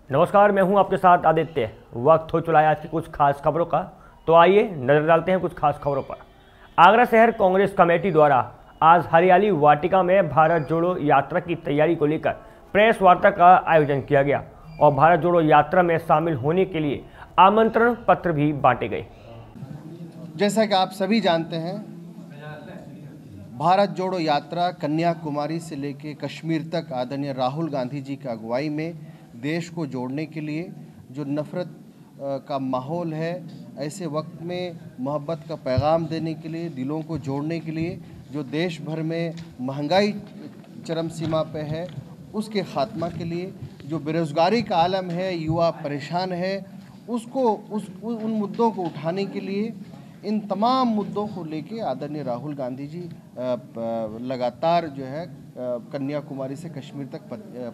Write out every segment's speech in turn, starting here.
नमस्कार, मैं हूं आपके साथ आदित्य। वक्त हो चला है आज की कुछ खास खबरों का, तो आइए नजर डालते हैं कुछ खास खबरों पर। आगरा शहर कांग्रेस कमेटी द्वारा आज हरियाली वाटिका में भारत जोड़ो यात्रा की तैयारी को लेकर प्रेस वार्ता का आयोजन किया गया और भारत जोड़ो यात्रा में शामिल होने के लिए आमंत्रण पत्र भी बांटे गए। जैसा कि आप सभी जानते हैं, भारत जोड़ो यात्रा कन्याकुमारी से लेकर कश्मीर तक आदरणीय राहुल गांधी जी की अगुवाई में देश को जोड़ने के लिए, जो नफ़रत का माहौल है ऐसे वक्त में मोहब्बत का पैगाम देने के लिए, दिलों को जोड़ने के लिए, जो देश भर में महंगाई चरम सीमा पे है उसके ख़ात्मा के लिए, जो बेरोज़गारी का आलम है, युवा परेशान है, उन मुद्दों को उठाने के लिए, इन तमाम मुद्दों को लेके आदरणीय राहुल गांधी जी लगातार जो है कन्याकुमारी से कश्मीर तक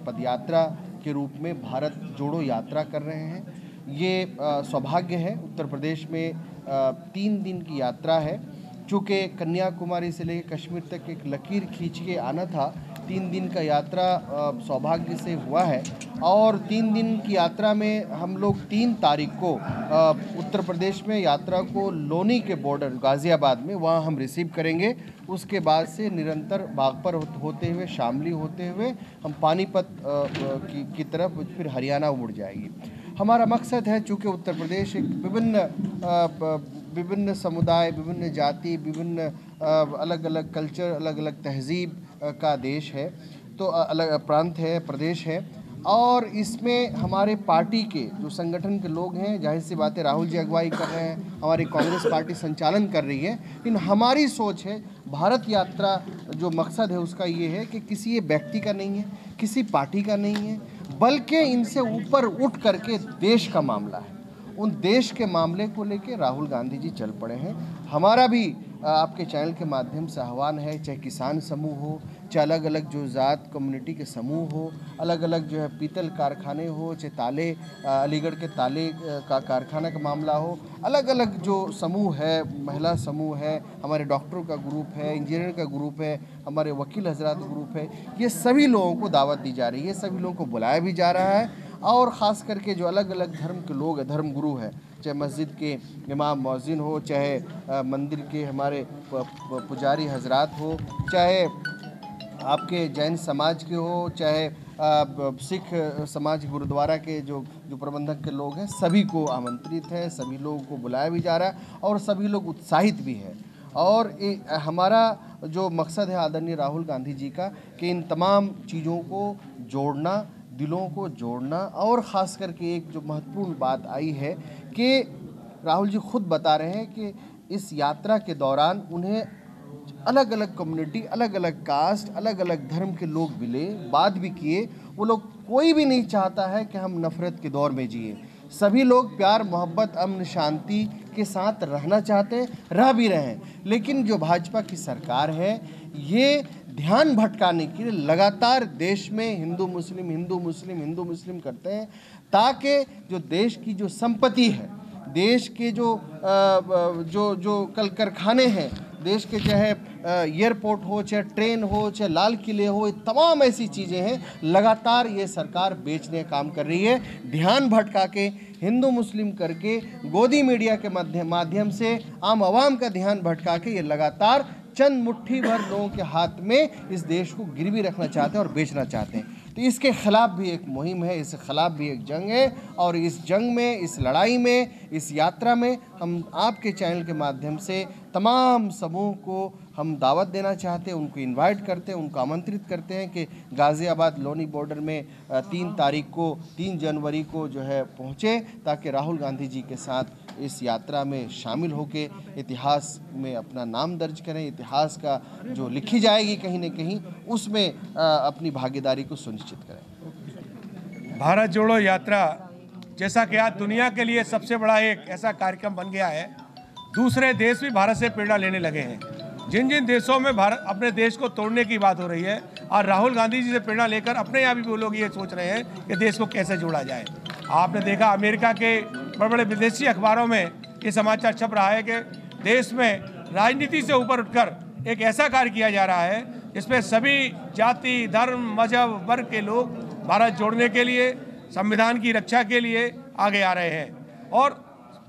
पदयात्रा के रूप में भारत जोड़ो यात्रा कर रहे हैं। ये सौभाग्य है। उत्तर प्रदेश में 3 दिन की यात्रा है। चूँकि कन्याकुमारी से लेकर कश्मीर तक एक लकीर खींच के आना था, 3 दिन का यात्रा सौभाग्य से हुआ है और 3 दिन की यात्रा में हम लोग 3 तारीख को उत्तर प्रदेश में यात्रा को लोनी के बॉर्डर गाज़ियाबाद में वहाँ हम रिसीव करेंगे। उसके बाद से निरंतर बागपर होते हुए, शामली होते हुए हम पानीपत की तरफ फिर हरियाणा उड़ जाएगी। हमारा मकसद है, चूँकि उत्तर प्रदेश एक विभिन्न समुदाय, विभिन्न जाति, विभिन्न अलग अलग कल्चर, अलग अलग तहज़ीब का देश है, तो अलग प्रांत है, प्रदेश है, और इसमें हमारे पार्टी के जो संगठन के लोग हैं, जाहिर सी बात है राहुल जी अगुवाई कर रहे हैं, हमारी कांग्रेस पार्टी संचालन कर रही है। लेकिन हमारी सोच है, भारत यात्रा जो मकसद है उसका ये है कि किसी ये व्यक्ति का नहीं है, किसी पार्टी का नहीं है, बल्कि इनसे ऊपर उठ करके देश का मामला है। उन देश के मामले को लेके राहुल गांधी जी चल पड़े हैं। हमारा भी आपके चैनल के माध्यम से आह्वान है, चाहे किसान समूह हो, चाहे अलग अलग जो ज़ात कम्युनिटी के समूह हो, अलग अलग जो है पीतल कारखाने हो, चाहे ताले, अलीगढ़ के ताले का कारखाना का मामला हो, अलग अलग जो समूह है, महिला समूह है, हमारे डॉक्टरों का ग्रुप है, इंजीनियर का ग्रुप है, हमारे वकील हजरात ग्रुप है, ये सभी लोगों को दावत दी जा रही है, सभी लोगों को बुलाया भी जा रहा है। और ख़ास करके जो अलग अलग धर्म के लोग हैं, धर्म गुरु हैं, चाहे मस्जिद के इमाम मौज़िन हो, चाहे मंदिर के हमारे पुजारी हजरात हो, चाहे आपके जैन समाज के हो, चाहे सिख समाज गुरुद्वारा के जो प्रबंधक के लोग हैं, सभी को आमंत्रित है, सभी लोगों को बुलाया भी जा रहा है और सभी लोग उत्साहित भी है। और हमारा जो मकसद है आदरणीय राहुल गांधी जी का, कि इन तमाम चीज़ों को जोड़ना, दिलों को जोड़ना, और ख़ास करके एक जो महत्वपूर्ण बात आई है कि राहुल जी खुद बता रहे हैं कि इस यात्रा के दौरान उन्हें अलग अलग कम्युनिटी, अलग अलग कास्ट, अलग अलग धर्म के लोग मिले, बात भी किए। वो लोग, कोई भी नहीं चाहता है कि हम नफ़रत के दौर में जिए। सभी लोग प्यार, मोहब्बत, अमन, शांति के साथ रहना चाहते हैं, रह भी रहे हैं। लेकिन जो भाजपा की सरकार है, ये ध्यान भटकाने के लिए लगातार देश में हिंदू मुस्लिम करते हैं, ताकि जो देश की जो संपत्ति है, देश के जो कल कारखाने हैं, देश के चाहे एयरपोर्ट हो, चाहे ट्रेन हो, चाहे लाल किले हो, ये तमाम ऐसी चीज़ें हैं, लगातार ये सरकार बेचने का काम कर रही है। ध्यान भटका के, हिंदू मुस्लिम करके, गोदी मीडिया के माध्यम से आम आवाम का ध्यान भटका के ये लगातार चंद मुट्ठी भर लोगों के हाथ में इस देश को गिरवी रखना चाहते हैं और बेचना चाहते हैं। तो इसके खिलाफ भी एक मुहिम है, इसके खिलाफ भी एक जंग है, और इस जंग में, इस लड़ाई में, इस यात्रा में हम आपके चैनल के माध्यम से तमाम समूह को हम दावत देना चाहते हैं, उनको इनवाइट करते हैं, उनको आमंत्रित करते हैं कि गाज़ियाबाद लोनी बॉर्डर में 3 जनवरी को जो है पहुँचे, ताकि राहुल गांधी जी के साथ इस यात्रा में शामिल होके इतिहास में अपना नाम दर्ज करें। इतिहास का जो लिखी जाएगी कहीं न कहीं, उसमें अपनी भागीदारी को सुनिश्चित करें। भारत जोड़ो यात्रा जैसा कि आज दुनिया के लिए सबसे बड़ा एक ऐसा कार्यक्रम बन गया है, दूसरे देश भी भारत से प्रेरणा लेने लगे हैं। जिन जिन देशों में भारत अपने देश को तोड़ने की बात हो रही है, और राहुल गांधी जी से प्रेरणा लेकर अपने यहाँ भी वो लोग ये सोच रहे हैं कि देश को कैसे जोड़ा जाए। आपने देखा अमेरिका के बड़े बड़े विदेशी अखबारों में ये समाचार छप रहा है कि देश में राजनीति से ऊपर उठकर एक ऐसा कार्य किया जा रहा है जिसमें सभी जाति, धर्म, मजहब, वर्ग के लोग भारत जोड़ने के लिए, संविधान की रक्षा के लिए आगे आ रहे हैं और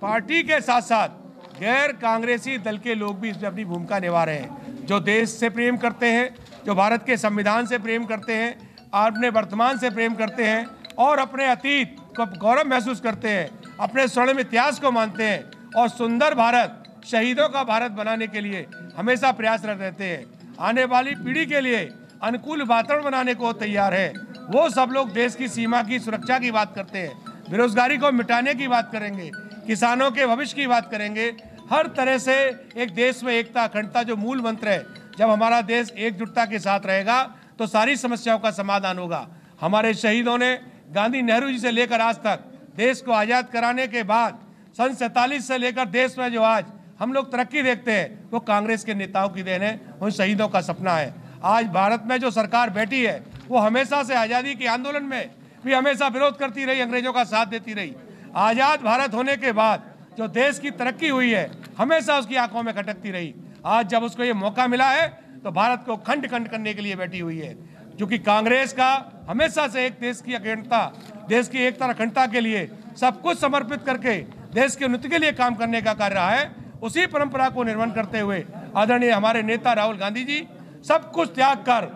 पार्टी के साथ साथ गैर कांग्रेसी दल के लोग भी इसमें अपनी भूमिका निभा रहे हैं, जो देश से प्रेम करते हैं, जो भारत के संविधान से प्रेम करते हैं, अपने वर्तमान से प्रेम करते हैं और अपने अतीत को गौरव महसूस करते हैं, अपने स्वर्णिम इतिहास को मानते हैं और सुंदर भारत, शहीदों का भारत बनाने के लिए हमेशा प्रयासरत रहते हैं। आने वाली पीढ़ी के लिए अनुकूल वातावरण बनाने को तैयार है। वो सब लोग देश की सीमा की सुरक्षा की बात करते हैं, बेरोजगारी को मिटाने की बात करेंगे, किसानों के भविष्य की बात करेंगे। हर तरह से एक देश में एकता अखंडता जो मूल मंत्र है, जब हमारा देश एकजुटता के साथ रहेगा तो सारी समस्याओं का समाधान होगा। हमारे शहीदों ने गांधी, नेहरू जी से लेकर आज तक देश को आज़ाद कराने के बाद सन 47 से लेकर देश में जो आज हम लोग तरक्की देखते हैं वो कांग्रेस के नेताओं की देन है, उन शहीदों का सपना है। आज भारत में जो सरकार बैठी है वो हमेशा से आज़ादी के आंदोलन में भी हमेशा विरोध करती रही, अंग्रेजों का साथ देती रही। आज़ाद भारत होने के बाद जो देश की तरक्की हुई है हमेशा उसकी आंखों में खटकती रही। आज जब उसको ये मौका मिला है तो भारत को खंड खंड करने के लिए बैठी हुई है, क्योंकि कांग्रेस का हमेशा से एक देश की अखंडता, देश की एकता अखंडता के लिए सब कुछ समर्पित करके देश की उन्नति के लिए काम करने का कार्य रहा है। उसी परंपरा को निर्वहन करते हुए आदरणीय हमारे नेता राहुल गांधी जी सब कुछ त्याग कर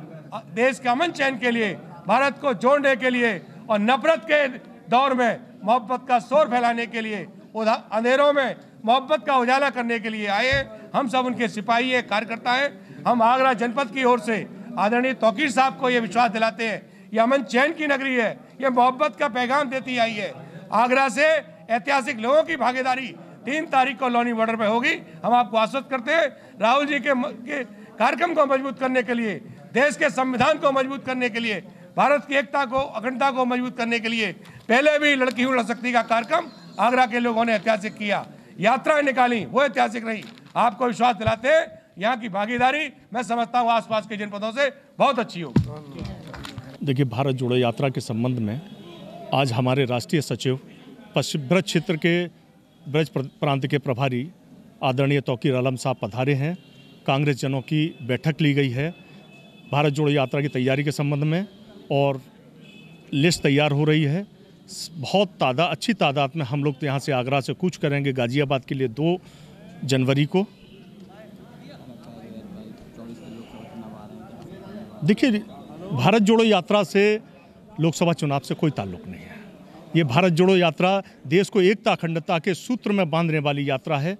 देश के अमन चैन के लिए, भारत को जोड़ने के लिए और नफरत के दौर में मोहब्बत का शोर फैलाने के लिए, अंधेरों में मोहब्बत का उजाला करने के लिए आए। हम सब उनके सिपाही है, कार्यकर्ता है। हम आगरा जनपद की ओर से आदरणीय तौकीर साहब को ये विश्वास दिलाते हैं, ये अमन चैन की नगरी है, ये मोहब्बत का पैगाम देती आई है। आगरा से ऐतिहासिक लोगों की भागीदारी 3 तारीख को लौनी बॉर्डर पे होगी। हम आपको आश्वस्त करते हैं, राहुल जी के कार्यक्रम को मजबूत करने के लिए, देश के संविधान को मजबूत करने के लिए, भारत की एकता को, अखंडता को मजबूत करने के लिए पहले भी लड़की हूं लड़ सकती का कार्यक्रम आगरा के लोगों ने ऐतिहासिक किया, यात्राएं निकाली, वो ऐतिहासिक रही। आपको विश्वास दिलाते हैं यहाँ की भागीदारी मैं समझता हूँ आसपास के जनपदों से बहुत अच्छी होगी। देखिए, भारत जोड़ो यात्रा के संबंध में आज हमारे राष्ट्रीय सचिव पश्चिम ब्रज क्षेत्र के ब्रज प्रांत के प्रभारी आदरणीय तौकीर आलम साहब पधारे हैं। कांग्रेस जनों की बैठक ली गई है भारत जोड़ो यात्रा की तैयारी के संबंध में और लिस्ट तैयार हो रही है। बहुत अच्छी तादाद में हम लोग यहाँ से आगरा से कूच करेंगे गाज़ियाबाद के लिए 2 जनवरी को। देखिए, भारत जोड़ो यात्रा से लोकसभा चुनाव से कोई ताल्लुक नहीं है। ये भारत जोड़ो यात्रा देश को एकता अखंडता के सूत्र में बांधने वाली यात्रा है,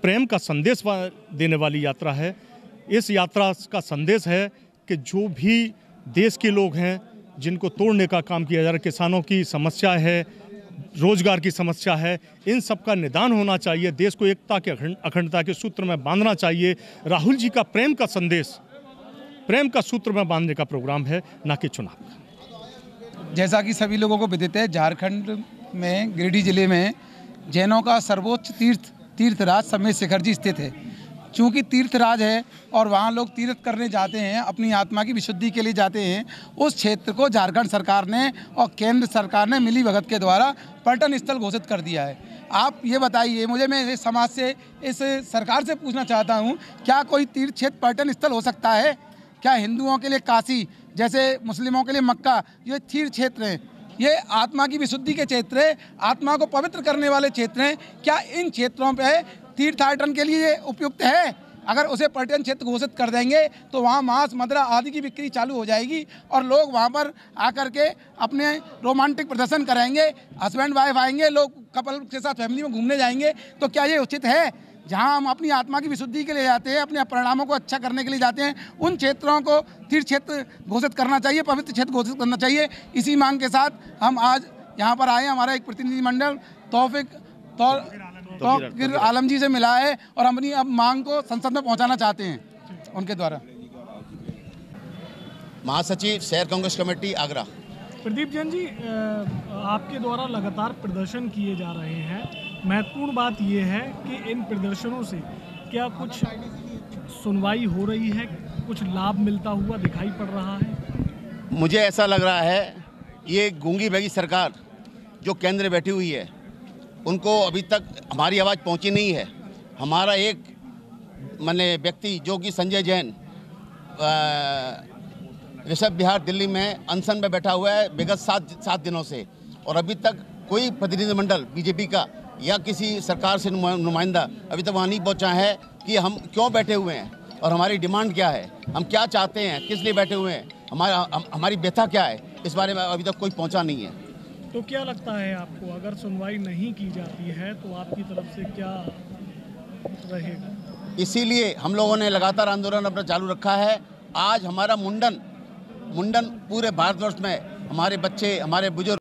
प्रेम का संदेश देने वाली यात्रा है। इस यात्रा का संदेश है कि जो भी देश के लोग हैं जिनको तोड़ने का काम किया जा रहा है, किसानों की समस्या है, रोजगार की समस्या है, इन सब का निदान होना चाहिए। देश को एकता के अखंडता के सूत्र में बांधना चाहिए। राहुल जी का प्रेम का संदेश, प्रेम का सूत्र में बांधने का प्रोग्राम है, ना कि चुनाव। जैसा कि सभी लोगों को विदित है, झारखंड में गिरिडीह जिले में जैनों का सर्वोच्च तीर्थराज समेत शिखर जी स्थित है। चूँकि तीर्थराज है और वहाँ लोग तीर्थ करने जाते हैं, अपनी आत्मा की विशुद्धि के लिए जाते हैं, उस क्षेत्र को झारखंड सरकार ने और केंद्र सरकार ने मिली भगत के द्वारा पर्यटन स्थल घोषित कर दिया है। आप ये बताइए मुझे, मैं इस समाज से, इस सरकार से पूछना चाहता हूँ, क्या कोई तीर्थ क्षेत्र पर्यटन स्थल हो सकता है? क्या हिंदुओं के लिए काशी, जैसे मुस्लिमों के लिए मक्का, ये तीर्थ क्षेत्र हैं, ये आत्मा की विशुद्धि के क्षेत्र है, आत्मा को पवित्र करने वाले क्षेत्र हैं। क्या इन क्षेत्रों पे तीर्थाटन के लिए उपयुक्त है? अगर उसे पर्यटन क्षेत्र घोषित कर देंगे तो वहाँ मांस, मदिरा आदि की बिक्री चालू हो जाएगी और लोग वहाँ पर आकर के अपने रोमांटिक प्रदर्शन करेंगे, हस्बैंड वाइफ आएंगे, लोग कपल के साथ फैमिली में घूमने जाएंगे। तो क्या ये उचित है? जहाँ हम अपनी आत्मा की विशुद्धि के लिए जाते हैं, अपने परिणामों को अच्छा करने के लिए जाते हैं, उन क्षेत्रों को तीर्थ क्षेत्र घोषित करना चाहिए, पवित्र क्षेत्र घोषित करना चाहिए। इसी मांग के साथ हम आज यहाँ पर आए। हमारा एक प्रतिनिधिमंडल तौकीर आलम जी से मिला है और हम अपनी अब मांग को संसद में पहुँचाना चाहते हैं उनके द्वारा। महासचिव शहर कांग्रेस कमेटी आगरा। प्रदीप जैन जी, आपके द्वारा लगातार प्रदर्शन किए जा रहे हैं। महत्वपूर्ण बात यह है कि इन प्रदर्शनों से क्या कुछ सुनवाई हो रही है, कुछ लाभ मिलता हुआ दिखाई पड़ रहा है? मुझे ऐसा लग रहा है ये गूंगी बैगी सरकार जो केंद्र में बैठी हुई है, उनको अभी तक हमारी आवाज़ पहुंची नहीं है। हमारा एक व्यक्ति जो कि संजय जैन ऋषभ बिहार दिल्ली में अनशन में बैठा हुआ है विगत 7 दिनों से, और अभी तक कोई प्रतिनिधिमंडल बीजेपी का या किसी सरकार से नुमाइंदा अभी तक वहाँ नहीं पहुँचा है कि हम क्यों बैठे हुए हैं और हमारी डिमांड क्या है, हम क्या चाहते हैं, किस लिए बैठे हुए हैं, हमारी व्यथा क्या है, इस बारे में अभी तक कोई पहुँचा नहीं है। तो क्या लगता है आपको, अगर सुनवाई नहीं की जाती है तो आपकी तरफ से क्या रहेगा? इसीलिए हम लोगों ने लगातार आंदोलन अपना चालू रखा है। आज हमारा मुंडन पूरे भारतवर्ष में हमारे बच्चे, हमारे बुजुर्ग